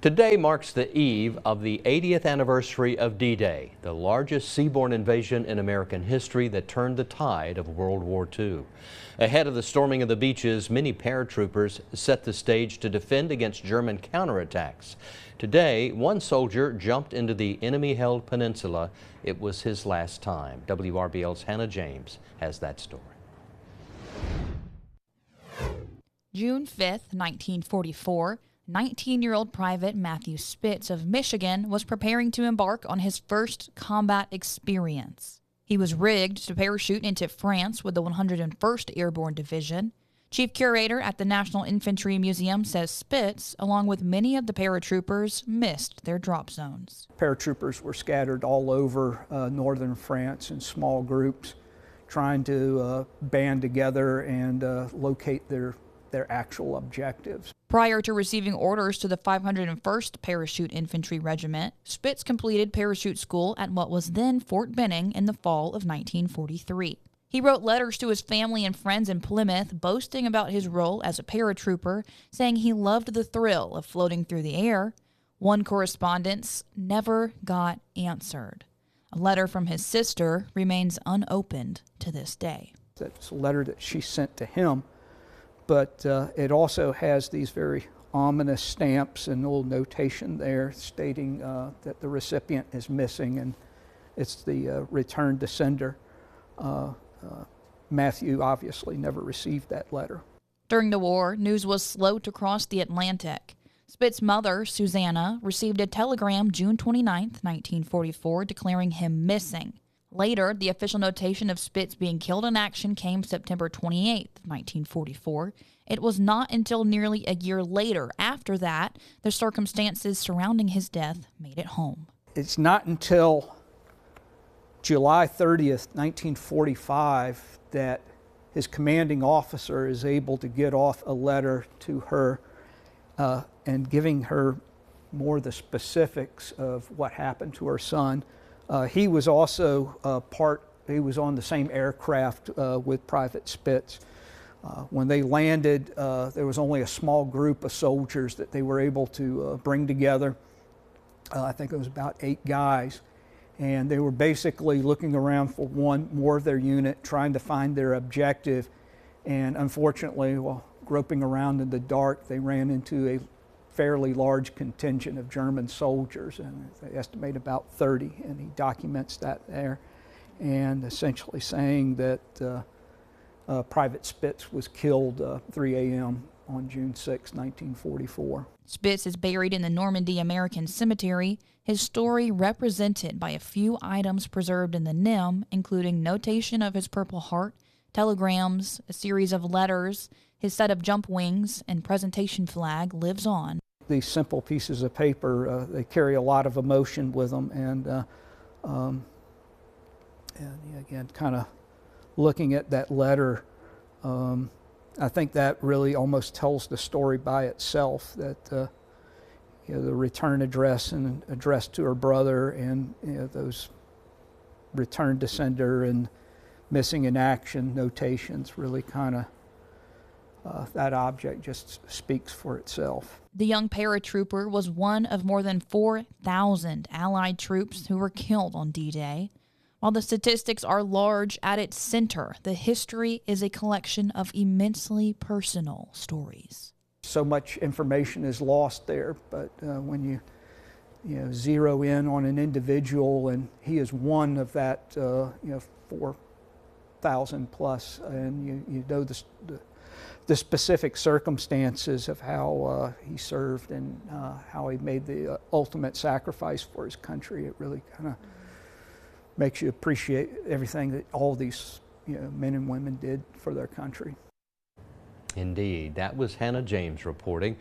Today marks the eve of the 80th anniversary of D-Day, the largest seaborne invasion in American history that turned the tide of World War II. Ahead of the storming of the beaches, many paratroopers set the stage to defend against German counterattacks. Today, one soldier jumped into the enemy-held peninsula. It was his last time. WRBL's Hannah James has that story. June 5th, 1944, 19-year-old Private Matthew Spitz of Michigan was preparing to embark on his first combat experience. He was rigged to parachute into France with the 101st Airborne Division. Chief Curator at the National Infantry Museum says Spitz, along with many of the paratroopers, missed their drop zones. Paratroopers were scattered all over northern France in small groups, trying to band together and locate their actual objectives. Prior to receiving orders to the 501st Parachute Infantry Regiment, Spitz completed parachute school at what was then Fort Benning in the fall of 1943. He wrote letters to his family and friends in Plymouth, boasting about his role as a paratrooper, saying he loved the thrill of floating through the air. One correspondence never got answered. A letter from his sister remains unopened to this day. That's a letter that she sent to him, but it also has these very ominous stamps and a little notation there stating that the recipient is missing, and it's the return to sender. Matthew obviously never received that letter. During the war, news was slow to cross the Atlantic. Spitz's mother, Susanna, received a telegram June 29, 1944, declaring him missing. Later, the official notation of Spitz being killed in action came September 28, 1944. It was not until nearly a year later, after that, the circumstances surrounding his death made it home. It's not until July 30th, 1945, that his commanding officer is able to get off a letter to her and giving her more the specifics of what happened to her son. He was also he was on the same aircraft with Private Spitz. When they landed, there was only a small group of soldiers that they were able to bring together. I think it was about 8 guys. And they were basically looking around for one more of their unit, trying to find their objective. And unfortunately, while groping around in the dark, they ran into a fairly large contingent of German soldiers, and they estimate about 30, and he documents that there, and essentially saying that Private Spitz was killed 3 a.m. on June 6, 1944. Spitz is buried in the Normandy American Cemetery, his story represented by a few items preserved in the NIM, including notation of his Purple Heart, telegrams, a series of letters, his set of jump wings, and presentation flag lives on. These simple pieces of paper, they carry a lot of emotion with them, and again, kind of looking at that letter, I think that really almost tells the story by itself, that the return address and address to her brother, and those return to sender and missing in action notations really kind of that object just speaks for itself. The young paratrooper was one of more than 4,000 Allied troops who were killed on D-Day. While the statistics are large, at its center, the history is a collection of immensely personal stories. So much information is lost there, but when you zero in on an individual, and he is one of that 4,000 plus, and you know the specific circumstances of how he served and how he made the ultimate sacrifice for his country, it really kind of makes you appreciate everything that all these men and women did for their country. Indeed. That was Hannah James reporting.